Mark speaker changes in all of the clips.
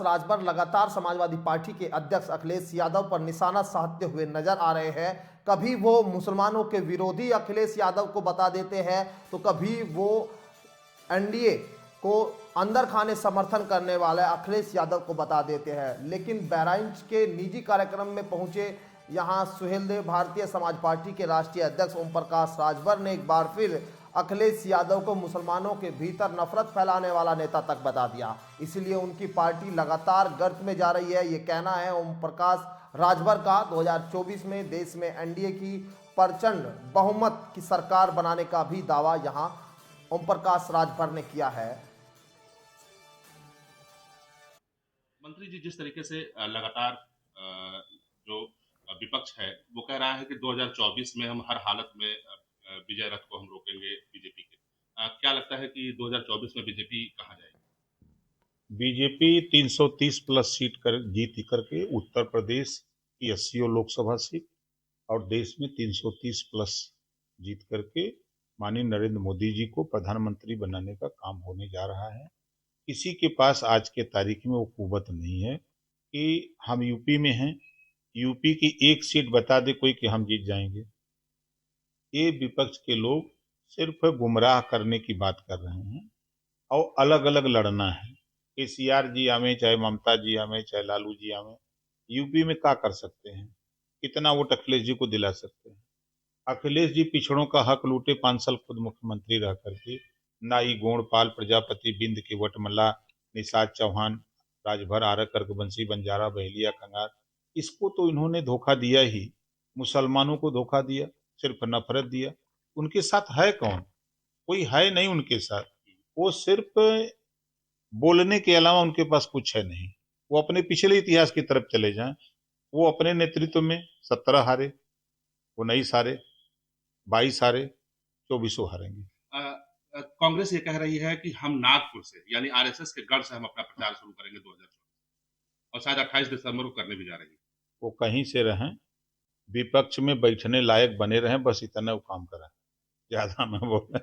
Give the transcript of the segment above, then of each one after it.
Speaker 1: राजभर लगातार समाजवादी पार्टी के अध्यक्ष अखिलेश यादव पर निशाना साधते हुए नजर आ रहे हैं। कभी वो मुसलमानों के विरोधी अखिलेश यादव को बता देते हैं तो कभी वो एनडीए को अंदर खाने समर्थन करने वाले अखिलेश यादव को बता देते हैं। लेकिन बहराइच के निजी कार्यक्रम में पहुंचे यहां सुहेलदेव भारतीय समाज पार्टी के राष्ट्रीय अध्यक्ष ओम प्रकाश राजभर ने एक बार फिर अखिलेश यादव को मुसलमानों के भीतर नफरत फैलाने वाला नेता तक बता दिया। इसलिए उनकी पार्टी लगातार गर्त में जा रही है, ये कहना है ओम प्रकाश राजभर का। 2024 में देश में एनडीए की प्रचंड बहुमत की सरकार बनाने का भी दावा यहां ओम प्रकाश राजभर ने किया है।
Speaker 2: मंत्री जी, जिस तरीके से लगातार जो विपक्ष है वो कह रहा है कि 2024 में हम हर हालत में विजय रथ को हम रोकेंगे बीजेपी के। क्या लगता है कि 2024 में बीजेपी कहाँ जाएगी?
Speaker 3: बीजेपी 330 प्लस सीट कर जीत करके उत्तर प्रदेश की 80 लोकसभा सीट और देश में 330 प्लस जीत करके माननीय नरेंद्र मोदी जी को प्रधानमंत्री बनाने का काम होने जा रहा है। किसी के पास आज के तारीख में वो कुवत नहीं है कि हम यूपी में हैं, यूपी की एक सीट बता दे कोई कि हम जीत जाएंगे। ये विपक्ष के लोग सिर्फ गुमराह करने की बात कर रहे हैं और अलग अलग लड़ना है। केसीआर जी आवे, चाहे ममता जी आवे, चाहे लालू जी आवे, यूपी में क्या कर सकते हैं? कितना वोट अखिलेश जी को दिला सकते हैं? अखिलेश जी पिछड़ों का हक लूटे, 5 साल खुद मुख्यमंत्री रह करके। नाई गोंडपाल प्रजापति बिंद के वटमला निषाद चौहान राजभर आरक रघुवंशी बंजारा बहेलिया कंगार, इसको तो इन्होंने धोखा दिया ही। मुसलमानों को धोखा दिया, सिर्फ नफरत दिया। उनके साथ है कौन? कोई है नहीं उनके साथ। वो सिर्फ बोलने के अलावा उनके पास कुछ है नहीं। वो अपने पिछले इतिहास की तरफ चले जाएं, वो अपने नेतृत्व में 17 हारे, 19 हारे, 22 हारे, 24 हारेंगे।
Speaker 2: कांग्रेस ये कह रही है कि हम नागपुर से यानी आरएसएस के गढ़ से हम अपना प्रचार शुरू करेंगे 2024 और शायद 28 दिसंबर को करने भी जा रही है।
Speaker 3: वो कहीं से रहें, विपक्ष में बैठने लायक बने रहें, बस इतना वो काम करें, ज्यादा मैं बोल।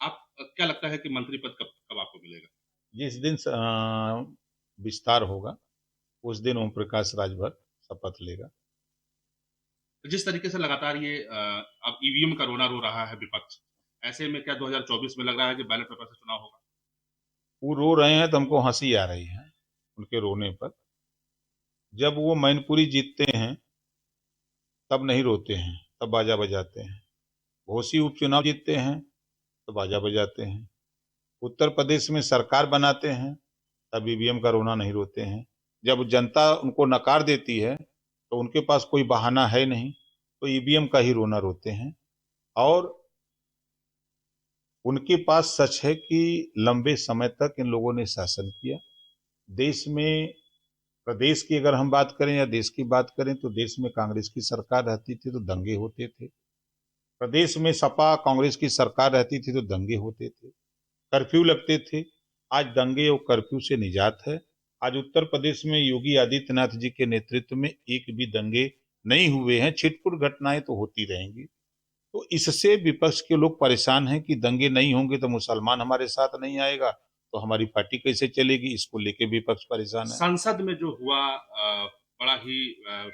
Speaker 2: आप क्या लगता है कि मंत्री पद कब कब आपको मिलेगा?
Speaker 3: जिस दिन विस्तार होगा उस दिन ओम प्रकाश राजभर शपथ लेगा।
Speaker 2: जिस तरीके से लगातार ये अब ईवीएम का रोना रो रहा है विपक्ष, ऐसे में क्या 2024 में लग रहा है कि बैलेट पेपर से चुनाव होगा?
Speaker 3: वो रो रहे हैं तो हमको हंसी आ रही है उनके रोने पर। जब वो मैनपुरी जीतते हैं तब नहीं रोते हैं, तब बाजा बजाते हैं। घोसी उपचुनाव जीतते हैं तो बाजा बजाते हैं। उत्तर प्रदेश में सरकार बनाते हैं तब ईवीएम का रोना नहीं रोते हैं। जब जनता उनको नकार देती है तो उनके पास कोई बहाना है नहीं, तो ईवीएम का ही रोना रोते हैं। और उनके पास सच है कि लंबे समय तक इन लोगों ने शासन किया देश में। प्रदेश की अगर हम बात करें या देश की बात करें तो देश में कांग्रेस की सरकार रहती थी तो दंगे होते थे। प्रदेश में सपा कांग्रेस की सरकार रहती थी तो दंगे होते थे, कर्फ्यू लगते थे। आज दंगे और कर्फ्यू से निजात है। आज उत्तर प्रदेश में योगी आदित्यनाथ जी के नेतृत्व में एक भी दंगे नहीं हुए हैं। छिटपुट घटनाएं तो होती रहेंगी। तो इससे विपक्ष के लोग परेशान हैं कि दंगे नहीं होंगे तो मुसलमान हमारे साथ नहीं आएगा, तो हमारी पार्टी कैसे चलेगी। इसको लेके विपक्ष परेशान है।
Speaker 2: संसद में जो हुआ बड़ा ही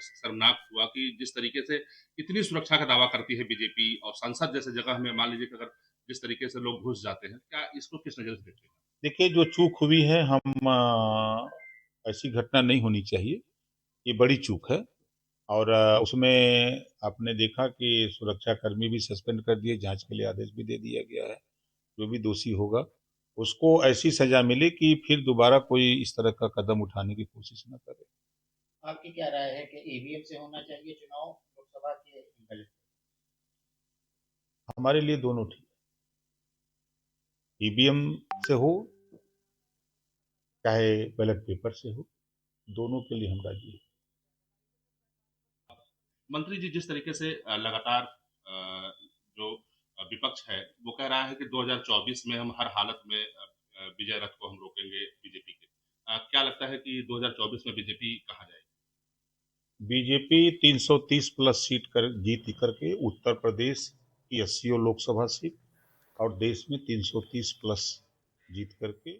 Speaker 2: शर्मनाक हुआ कि जिस तरीके से इतनी सुरक्षा का दावा करती है बीजेपी और संसद जैसे जगह में मान लीजिए कि अगर जिस तरीके से लोग घुस जाते हैं, क्या इसको किस नजर से देखते हैं?
Speaker 3: देखिए, जो चूक हुई है, हम ऐसी घटना नहीं होनी चाहिए। ये बड़ी चूक है। और उसमें आपने देखा कि सुरक्षा कर्मी भी सस्पेंड कर दिए, जांच के लिए आदेश भी दे दिया गया है। जो भी दोषी होगा उसको ऐसी सजा मिले कि फिर दोबारा कोई इस तरह का कदम उठाने की कोशिश न करे।
Speaker 4: आपकी क्या राय है कि ईवीएम से होना चाहिए चुनाव लोकसभा के बैलेट?
Speaker 3: हमारे लिए दोनों ठीक है। ईवीएम से हो चाहे बैलेट पेपर से हो, दोनों के लिए हम राजी हैं।
Speaker 2: मंत्री जी, जिस तरीके से लगातार जो विपक्ष है वो कह रहा है कि 2024 में हम हर हालत में विजय रथ को हम रोकेंगे बीजेपी के। क्या लगता है कि 2024 में बीजेपी कहाँ जाएगी?
Speaker 3: बीजेपी 330 प्लस सीट जीत करके उत्तर प्रदेश की 80 लोकसभा सीट और देश में 330 प्लस जीत करके